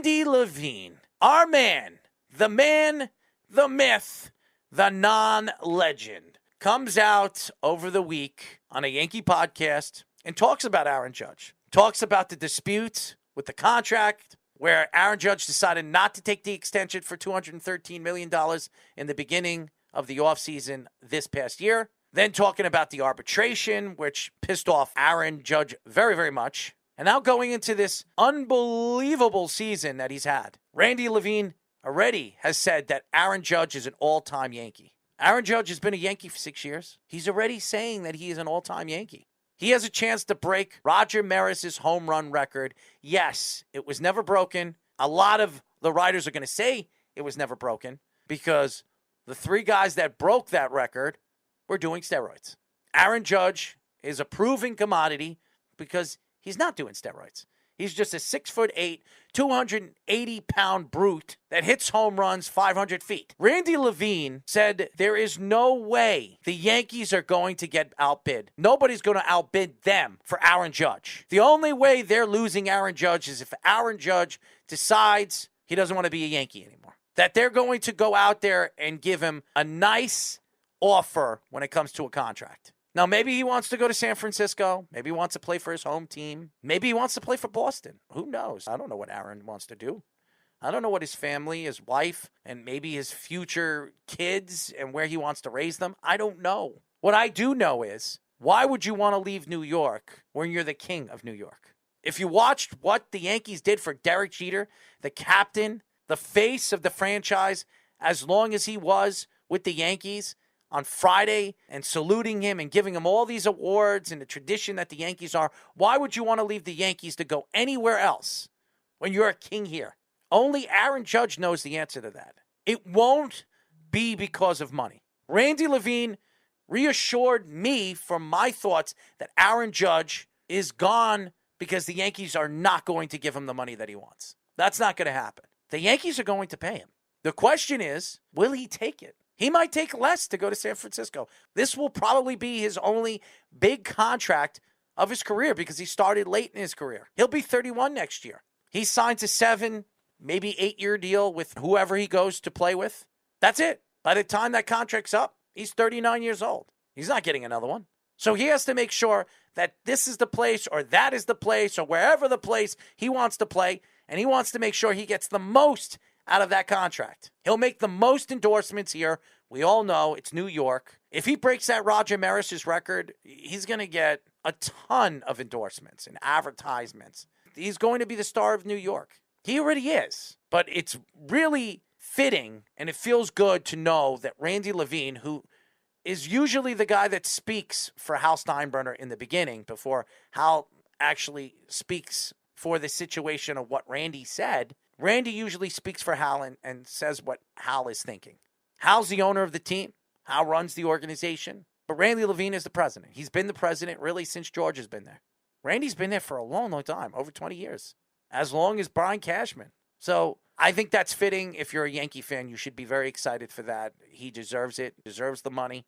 Randy Levine, our man, the myth, the non-legend, comes out over the week on a Yankee podcast and talks about Aaron Judge. Talks about the dispute with the contract where Aaron Judge decided not to take the extension for $213 million in the beginning of the offseason this past year. Then talking about the arbitration, which pissed off Aaron Judge very, very much. And now going into this unbelievable season that he's had. Randy Levine already has said that Aaron Judge is an all-time Yankee. Aaron Judge has been a Yankee for 6 years. He's already saying that he is an all-time Yankee. He has a chance to break Roger Maris's home run record. Yes, it was never broken. A lot of the writers are going to say it was never broken because the three guys that broke that record were doing steroids. Aaron Judge is a proven commodity because he's not doing steroids. He's just a 6'8", 280-pound brute that hits home runs 500 feet. Randy Levine said there is no way the Yankees are going to get outbid. Nobody's going to outbid them for Aaron Judge. The only way they're losing Aaron Judge is if Aaron Judge decides he doesn't want to be a Yankee anymore. That they're going to go out there and give him a nice offer when it comes to a contract. Now, maybe he wants to go to San Francisco. Maybe he wants to play for his home team. Maybe he wants to play for Boston. Who knows? I don't know what Aaron wants to do. I don't know what his family, his wife, and maybe his future kids and where he wants to raise them. I don't know. What I do know is, why would you want to leave New York when you're the king of New York? If you watched what the Yankees did for Derek Jeter, the captain, the face of the franchise, as long as he was with the Yankees, on Friday and saluting him and giving him all these awards and the tradition that the Yankees are, why would you want to leave the Yankees to go anywhere else when you're a king here? Only Aaron Judge knows the answer to that. It won't be because of money. Randy Levine reassured me from my thoughts that Aaron Judge is gone because the Yankees are not going to give him the money that he wants. That's not going to happen. The Yankees are going to pay him. The question is, will he take it? He might take less to go to San Francisco. This will probably be his only big contract of his career because he started late in his career. He'll be 31 next year. He signs a 7, maybe 8-year deal with whoever he goes to play with. That's it. By the time that contract's up, he's 39 years old. He's not getting another one. So he has to make sure that this is the place or that is the place or wherever the place he wants to play, and he wants to make sure he gets the most out of that contract. He'll make the most endorsements here. We all know it's New York. If he breaks that Roger Maris's record, he's going to get a ton of endorsements and advertisements. He's going to be the star of New York. He already is. But it's really fitting, and it feels good to know that Randy Levine, who is usually the guy that speaks for Hal Steinbrenner in the beginning before Hal actually speaks for the situation of what Randy said, Randy usually speaks for Hal and says what Hal is thinking. Hal's the owner of the team. Hal runs the organization. But Randy Levine is the president. He's been the president really since George has been there. Randy's been there for a long, long time, over 20 years. As long as Brian Cashman. So I think that's fitting. If you're a Yankee fan, you should be very excited for that. He deserves it, deserves the money.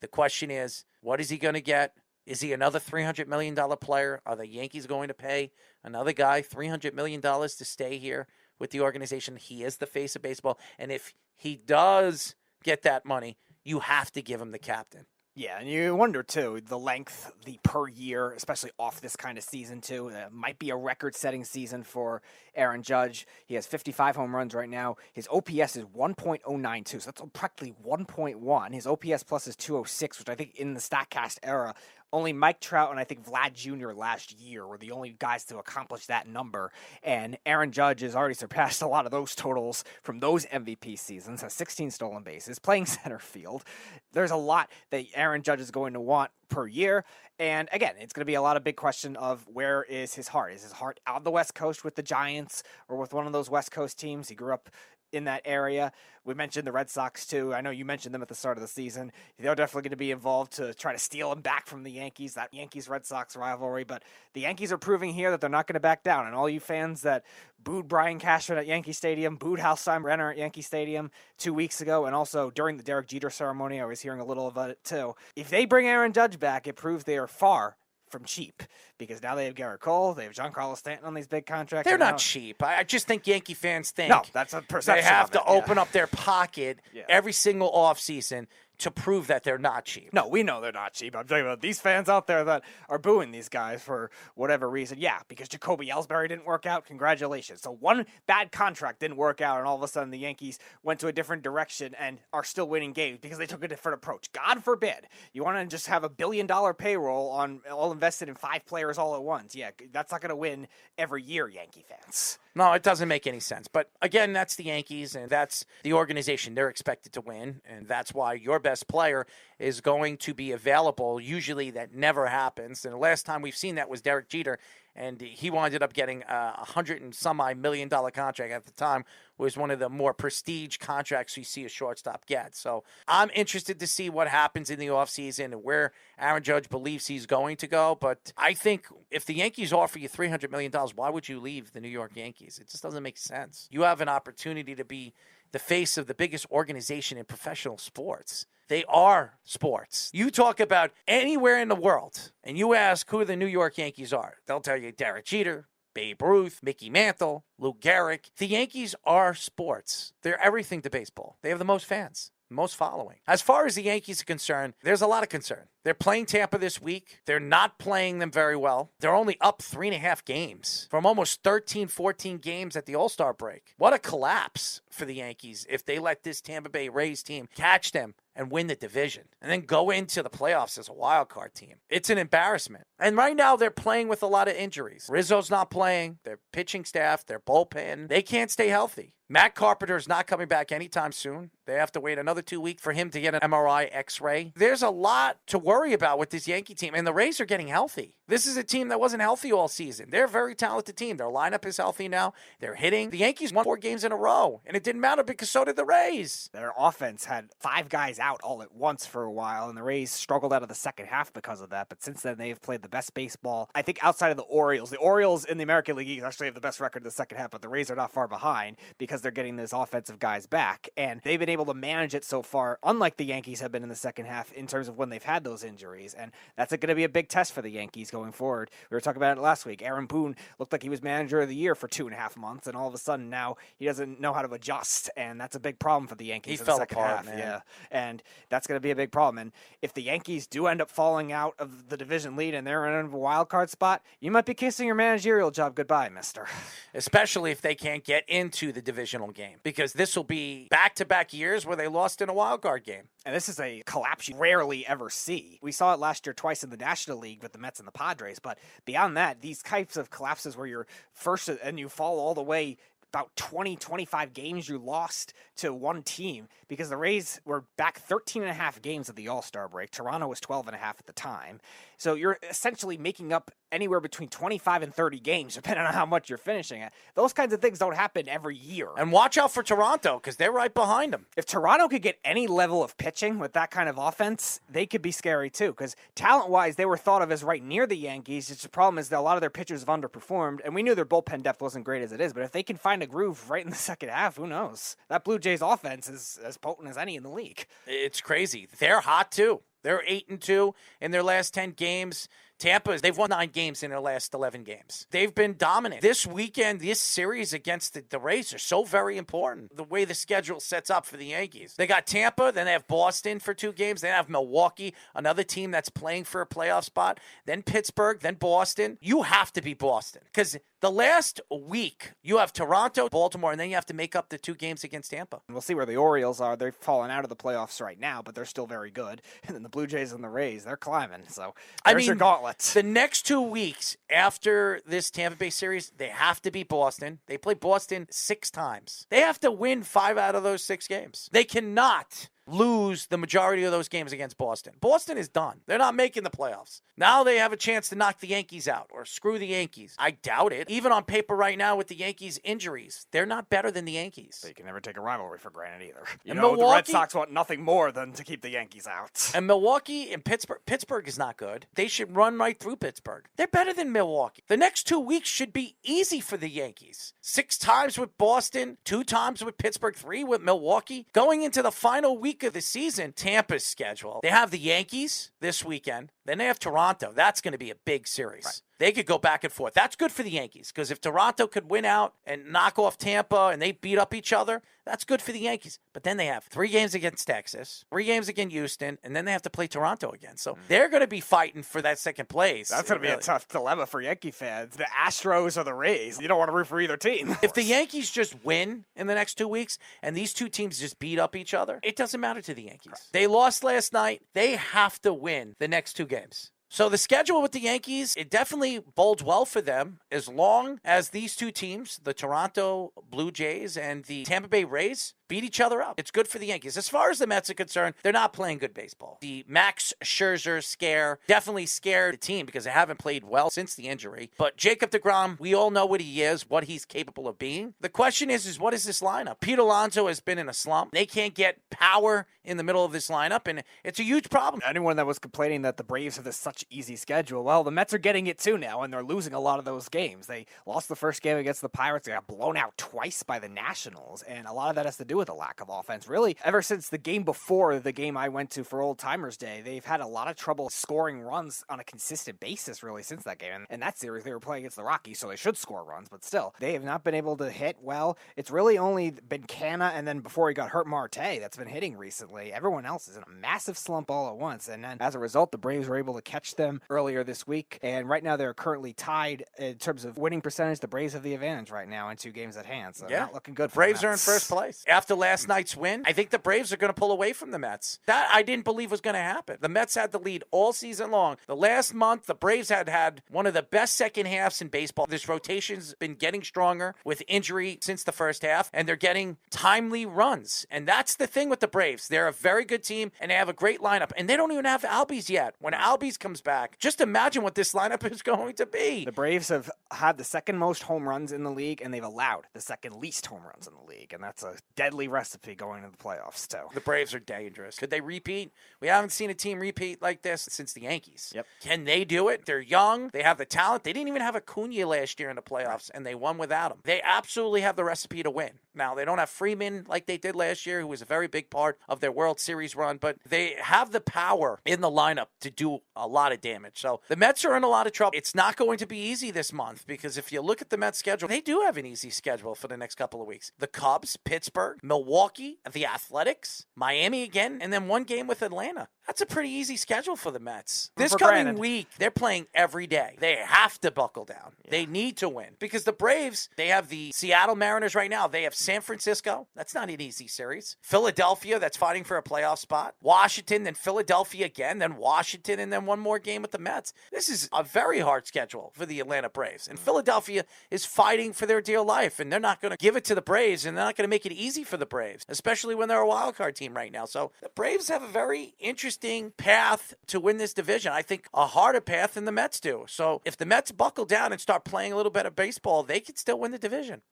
The question is, what is he going to get? Is he another $300 million player? Are the Yankees going to pay another guy $300 million to stay here with the organization? He is the face of baseball. And if he does get that money, you have to give him the captain. Yeah, and you wonder, too, the length, the per year, especially off this kind of season, too. Might be a record-setting season for Aaron Judge. He has 55 home runs right now. His OPS is 1.092, so that's practically 1.1. His OPS plus is 206, which I think in the StatCast era, only Mike Trout and I think Vlad Jr. last year were the only guys to accomplish that number. And Aaron Judge has already surpassed a lot of those totals from those MVP seasons. Has 16 stolen bases, playing center field. There's a lot that Aaron Judge is going to want per year. And again, it's going to be a lot of big question of where is his heart? Is his heart out on the West Coast with the Giants or with one of those West Coast teams? He grew up in that area. We mentioned the Red Sox too. I know you mentioned them at the start of the season. They're definitely going to be involved to try to steal him back from the Yankees, that Yankees-Red Sox rivalry. But the Yankees are proving here that they're not going to back down. And all you fans that booed Brian Cashman at Yankee Stadium, booed Hal Steinbrenner at Yankee Stadium 2 weeks ago, and also during the Derek Jeter ceremony, I was hearing a little of it too. If they bring Aaron Judge back, it proves they are far from cheap because now they have Garrett Cole, they have Giancarlo Stanton on these big contracts. They're not cheap. I just think Yankee fans think no, that's a perception. They have to yeah. open up their pocket every single offseason to prove that they're not cheap. No, we know they're not cheap. I'm talking about these fans out there that are booing these guys for whatever reason. Yeah, because Jacoby Ellsbury didn't work out. Congratulations. So one bad contract didn't work out, and all of a sudden the Yankees went to a different direction and are still winning games because they took a different approach. God forbid you want to just have $1 billion payroll on all invested in 5 players all at once. Yeah, that's not going to win every year, Yankee fans. No, it doesn't make any sense. But again, that's the Yankees, and that's the organization. They're expected to win, and that's why your best player is going to be available. Usually that never happens. And the last time we've seen that was Derek Jeter, and he wound up getting a $100 and some odd million contract at the time. Was one of the more prestige contracts you see a shortstop get. So I'm interested to see what happens in the offseason and where Aaron Judge believes he's going to go. But I think if the Yankees offer you $300 million, why would you leave the New York Yankees? It just doesn't make sense. You have an opportunity to be the face of the biggest organization in professional sports. They are sports. You talk about anywhere in the world, and you ask who the New York Yankees are. They'll tell you Derek Jeter, Babe Ruth, Mickey Mantle, Lou Gehrig. The Yankees are sports. They're everything to baseball. They have the most fans, most following. As far as the Yankees are concerned, there's a lot of concern. They're playing Tampa this week. They're not playing them very well. They're only up 3.5 games from almost 13, 14 games at the All-Star break. What a collapse for the Yankees if they let this Tampa Bay Rays team catch them and win the division and then go into the playoffs as a wild card team. It's an embarrassment. And right now they're playing with a lot of injuries. Rizzo's not playing. Their pitching staff, their bullpen, they can't stay healthy. Matt Carpenter's not coming back anytime soon. They have to wait another 2 weeks for him to get an MRI X-ray. There's a lot to worry about with this Yankee team, and the Rays are getting healthy. This is a team that wasn't healthy all season. They're a very talented team. Their lineup is healthy now. They're hitting. The Yankees won 4 games in a row, and it didn't matter because so did the Rays. Their offense had 5 guys out all at once for a while, and the Rays struggled out of the second half because of that. But since then, they've played the best baseball, I think, outside of the Orioles. The Orioles in the American League East actually have the best record in the second half, but the Rays are not far behind because they're getting these offensive guys back, and they've been able to manage it so far, unlike the Yankees have been in the second half in terms of when they've had those injuries. And that's going to be a big test for the Yankees going forward. We were talking about it last week. Aaron Boone looked like he was manager of the year for 2.5 months, and all of a sudden now he doesn't know how to adjust, and that's a big problem for the Yankees in the second half. Man. Yeah, and that's going to be a big problem. And if the Yankees do end up falling out of the division lead and they're in a wild card spot, you might be kissing your managerial job goodbye, mister. Especially if they can't get into the divisional game, because this will be back-to-back years where they lost in a wild card game. And this is a collapse you rarely ever see. We saw it last year twice in the National League with the Mets and the Padres, but beyond that, these types of collapses where you're first and you fall all the way about 20, 25 games you lost to one team, because the Rays were back 13.5 games at the All-Star break. Toronto was 12.5 at the time. So you're essentially making up anywhere between 25 and 30 games, depending on how much you're finishing at. Those kinds of things don't happen every year. And watch out for Toronto, because they're right behind them. If Toronto could get any level of pitching with that kind of offense, they could be scary too, because talent-wise, they were thought of as right near the Yankees. It's the problem is that a lot of their pitchers have underperformed, and we knew their bullpen depth wasn't great as it is, but if they can find a groove right in the second half, who knows? That Blue Jays offense is as potent as any in the league. It's crazy. They're hot too. They're 8-2 in their last 10 games. Tampa, they've won 9 games in their last 11 games. They've been dominant. This weekend, this series against the Rays are so very important. The way the schedule sets up for the Yankees. They got Tampa, then they have Boston for 2 games. Then they have Milwaukee, another team that's playing for a playoff spot. Then Pittsburgh, then Boston. You have to be Boston, because the last week, you have Toronto, Baltimore, and then you have to make up the 2 games against Tampa. We'll see where the Orioles are. They've fallen out of the playoffs right now, but they're still very good. And then the Blue Jays and the Rays, they're climbing. So there's your gauntlet. The next 2 weeks after this Tampa Bay series, they have to beat Boston. They play Boston 6 times. They have to win 5 out of those 6 games. They cannot lose the majority of those games against Boston. Boston is done. They're not making the playoffs. Now they have a chance to knock the Yankees out or screw the Yankees. I doubt it. Even on paper right now with the Yankees' injuries, they're not better than the Yankees. So you can never take a rivalry for granted either. And Milwaukee, the Red Sox want nothing more than to keep the Yankees out. And Milwaukee and Pittsburgh is not good. They should run right through Pittsburgh. They're better than Milwaukee. The next 2 weeks should be easy for the Yankees. 6 times with Boston, 2 times with Pittsburgh, 3 with Milwaukee. Going into the final week week of the season, Tampa's schedule. They have the Yankees this weekend. Then they have Toronto. That's going to be a big series. Right. They could go back and forth. That's good for the Yankees because if Toronto could win out and knock off Tampa and they beat up each other, that's good for the Yankees. But then they have 3 games against Texas, 3 games against Houston, and then they have to play Toronto again. So they're going to be fighting for that second place. That's going to be a tough dilemma for Yankee fans. The Astros or the Rays. You don't want to root for either team. If the Yankees just win in the next 2 weeks and these two teams just beat up each other, it doesn't matter to the Yankees. Correct. They lost last night. They have to win the next 2 games. So the schedule with the Yankees, it definitely bodes well for them as long as these two teams, the Toronto Blue Jays and the Tampa Bay Rays, beat each other up. It's good for the Yankees. As far as the Mets are concerned, they're not playing good baseball. The Max Scherzer scare definitely scared the team because they haven't played well since the injury. But Jacob deGrom, we all know what he is, what he's capable of being. The question is what is this lineup? Pete Alonso has been in a slump. They can't get power in the middle of this lineup, and it's a huge problem. Anyone that was complaining that the Braves have this such easy schedule, well, the Mets are getting it too now, and they're losing a lot of those games. They lost the first game against the Pirates. They got blown out twice by the Nationals, and a lot of that has to do with a lack of offense. Really, ever since the game before the game I went to for Old Timers Day, they've had a lot of trouble scoring runs on a consistent basis, really, since that game. And that series, they were playing against the Rockies, so they should score runs, but still, they have not been able to hit well. It's really only been Canna, and then before he got hurt, Marte, that's been hitting recently. Everyone else is in a massive slump all at once, and then as a result, the Braves were able to catch them earlier this week, and right now they're currently tied in terms of winning percentage. The Braves have the advantage right now in 2 games at hand, so not looking good for Braves the are in Mets. first place. After last night's win, I think the Braves are going to pull away from the Mets. That I didn't believe was going to happen. The Mets had the lead all season long. The last month, the Braves had one of the best second halves in baseball. This rotation's been getting stronger with injury since the first half, and they're getting timely runs. And that's the thing with the Braves. They're a very good team, and they have a great lineup. And they don't even have Albies yet. When Albies comes back, just imagine what this lineup is going to be. The Braves have had the second most home runs in the league, and they've allowed the second least home runs in the league. And that's a deadly recipe going into the playoffs, too. The Braves are dangerous. Could they repeat? We haven't seen a team repeat like this since the Yankees. Yep. Can they do it? They're young. They have the talent. They didn't even have Acuna last year in the playoffs, and they won without him. They absolutely have the recipe to win. Now, they don't have Freeman like they did last year, who was a very big part of their World Series run, but they have the power in the lineup to do a lot of damage. So the Mets are in a lot of trouble. It's not going to be easy this month because if you look at the Mets schedule, they do have an easy schedule for the next couple of weeks. The Cubs, Pittsburgh, Milwaukee, the Athletics, Miami again, and then 1 game with Atlanta. That's a pretty easy schedule for the Mets. This coming week, they're playing every day. They have to buckle down. Yeah. They need to win because the Braves, they have the Seattle Mariners right now. They have San Francisco. That's not an easy series. Philadelphia, that's fighting for a playoff spot. Washington, then Philadelphia again, then Washington, and then 1 more game with the Mets. This is a very hard schedule for the Atlanta Braves. And Philadelphia is fighting for their dear life, and they're not going to give it to the Braves, and they're not going to make it easy for the Braves, especially when they're a wild card team right now. So the Braves have a very interesting path to win this division. I think a harder path than the Mets do. So if the Mets buckle down and start playing a little bit of baseball, they could still win the division.